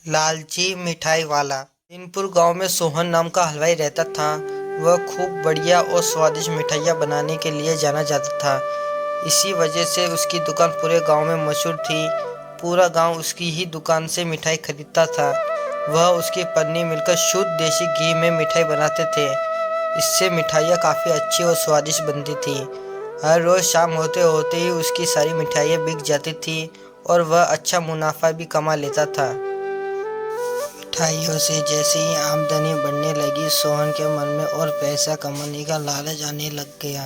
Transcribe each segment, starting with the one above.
लालची मिठाई वाला। तीनपुर गांव में सोहन नाम का हलवाई रहता था। वह खूब बढ़िया और स्वादिष्ट मिठाइयाँ बनाने के लिए जाना जाता था। इसी वजह से उसकी दुकान पूरे गांव में मशहूर थी। पूरा गांव उसकी ही दुकान से मिठाई खरीदता था। वह उसकी पत्नी मिलकर शुद्ध देसी घी में मिठाई बनाते थे। इससे मिठाइयाँ काफ़ी अच्छी और स्वादिष्ट बनती थी। हर रोज़ शाम होते होते ही उसकी सारी मिठाइयाँ बिक जाती थी और वह अच्छा मुनाफा भी कमा लेता था। मिठाइयों से जैसे ही आमदनी बढ़ने लगी, सोहन के मन में और पैसा कमाने का लालच आने लग गया।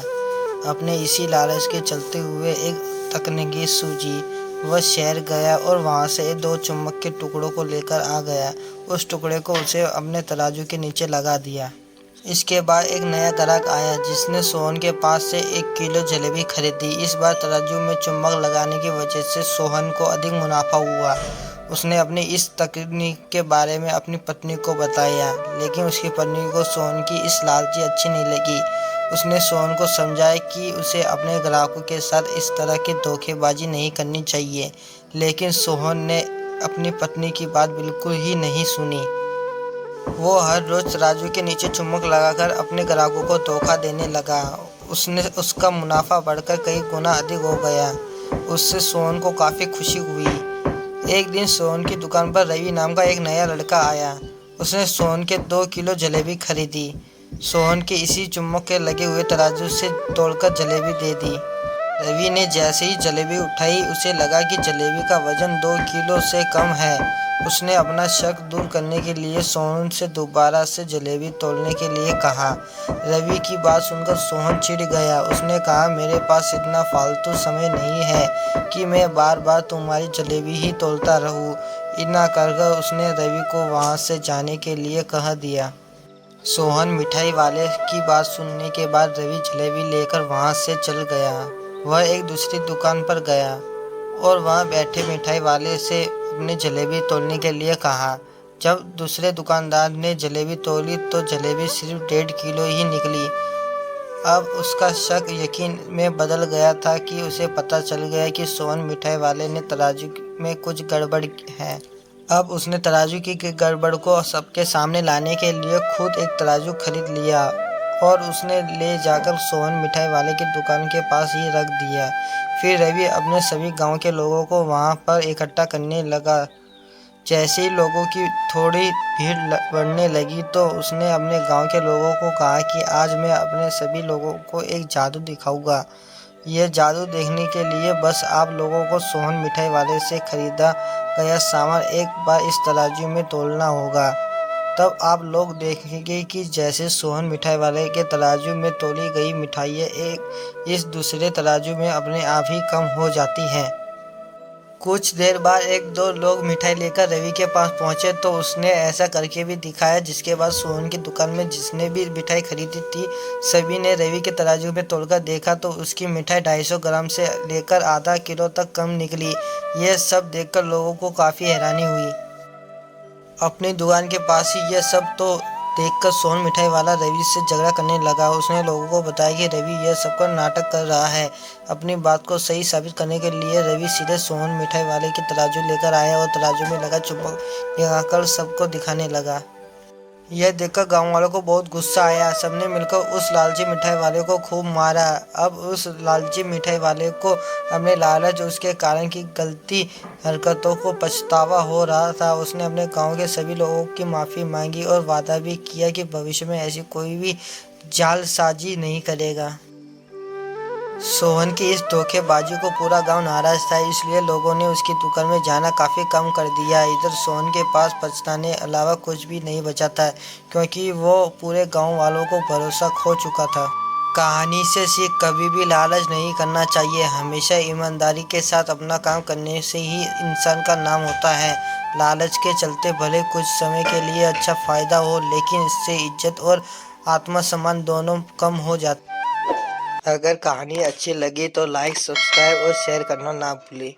अपने इसी लालच के चलते हुए एक तकनीकी सूझी। वह शहर गया और वहां से 2 चम्मच के टुकड़ों को लेकर आ गया। उस टुकड़े को उसे अपने तराजू के नीचे लगा दिया। इसके बाद एक नया ग्राहक आया जिसने सोहन के पास से 1 किलो जलेबी खरीदी। इस बार तराजू में चुम्बक लगाने की वजह से सोहन को अधिक मुनाफा हुआ। उसने अपनी इस तकनीक के बारे में अपनी पत्नी को बताया, लेकिन उसकी पत्नी को सोहन की इस लालची अच्छी नहीं लगी। उसने सोहन को समझाया कि उसे अपने ग्राहकों के साथ इस तरह की धोखेबाजी नहीं करनी चाहिए, लेकिन सोहन ने अपनी पत्नी की बात बिल्कुल ही नहीं सुनी। वो हर रोज तराजू के नीचे चुम्बक लगाकर अपने ग्राहकों को धोखा देने लगा। उसका मुनाफा बढ़कर कई गुना अधिक हो गया। उससे सोहन को काफ़ी खुशी हुई। एक दिन सोहन की दुकान पर रवि नाम का एक नया लड़का आया। उसने सोहन के 2 किलो जलेबी खरीदी। सोहन के इसी चुम्बक के लगे हुए तराजू से तोड़कर जलेबी दे दी। रवि ने जैसे ही जलेबी उठाई, उसे लगा कि जलेबी का वजन 2 किलो से कम है। उसने अपना शक दूर करने के लिए सोहन से दोबारा से जलेबी तोलने के लिए कहा। रवि की बात सुनकर सोहन चिढ़ गया। उसने कहा, मेरे पास इतना फालतू समय नहीं है कि मैं बार बार तुम्हारी जलेबी ही तोलता रहूं। इतना कहकर उसने रवि को वहां से जाने के लिए कह दिया। सोहन मिठाई वाले की बात सुनने के बाद रवि जलेबी लेकर वहां से चल गया। वह एक दूसरी दुकान पर गया और वहां बैठे मिठाई वाले से अपनी जलेबी तोलने के लिए कहा। जब दूसरे दुकानदार ने जलेबी तोली तो जलेबी सिर्फ 1.5 किलो ही निकली। अब उसका शक यकीन में बदल गया था कि उसे पता चल गया कि सोहन मिठाई वाले ने तराजू में कुछ गड़बड़ है। अब उसने तराजू की गड़बड़ को सबके सामने लाने के लिए खुद एक तराजू खरीद लिया और उसने ले जाकर सोहन मिठाई वाले की दुकान के पास ही रख दिया। फिर रवि अपने सभी गांव के लोगों को वहां पर इकट्ठा करने लगा। जैसे ही लोगों की थोड़ी भीड़ बढ़ने लगी तो उसने अपने गांव के लोगों को कहा कि आज मैं अपने सभी लोगों को एक जादू दिखाऊंगा। यह जादू देखने के लिए बस आप लोगों को सोहन मिठाई वाले से खरीदा गया सामान एक बार इस तराजू में तोलना होगा। तब आप लोग देखेंगे कि जैसे सोहन मिठाई वाले के तराजू में तोली गई मिठाइयाँ एक इस दूसरे तराजू में अपने आप ही कम हो जाती हैं। कुछ देर बाद 1-2 लोग मिठाई लेकर रवि के पास पहुंचे तो उसने ऐसा करके भी दिखाया, जिसके बाद सोहन की दुकान में जिसने भी मिठाई खरीदी थी सभी ने रवि के तराजू में तोलकर देखा तो उसकी मिठाई 250 ग्राम से लेकर आधा किलो तक कम निकली। यह सब देखकर लोगों को काफ़ी हैरानी हुई। अपनी दुकान के पास ही यह सब तो देखकर सोहन मिठाई वाला रवि से झगड़ा करने लगा। उसने लोगों को बताया कि रवि यह सबका नाटक कर रहा है। अपनी बात को सही साबित करने के लिए रवि सीधे सोहन मिठाई वाले की तराजू लेकर आया और तराजू में लगा चुम्बक लगाकर सबको दिखाने लगा। यह देखकर गांव वालों को बहुत गुस्सा आया। सबने मिलकर उस लालची मिठाई वाले को खूब मारा। अब उस लालची मिठाई वाले को अपने लालच उसके कारण की गलती हरकतों को पछतावा हो रहा था। उसने अपने गांव के सभी लोगों की माफ़ी मांगी और वादा भी किया कि भविष्य में ऐसी कोई भी जालसाजी नहीं करेगा। सोहन की इस धोखेबाजी को पूरा गांव नाराज था, इसलिए लोगों ने उसकी दुकान में जाना काफ़ी कम कर दिया। इधर सोहन के पास पछताने अलावा कुछ भी नहीं बचा था, क्योंकि वो पूरे गांव वालों को भरोसा खो चुका था। कहानी से सीख, कभी भी लालच नहीं करना चाहिए। हमेशा ईमानदारी के साथ अपना काम करने से ही इंसान का नाम होता है। लालच के चलते भले कुछ समय के लिए अच्छा फ़ायदा हो, लेकिन इससे इज्जत और आत्मसम्मान दोनों कम हो जाते। अगर कहानी अच्छी लगी तो लाइक, सब्सक्राइब और शेयर करना ना भूलें।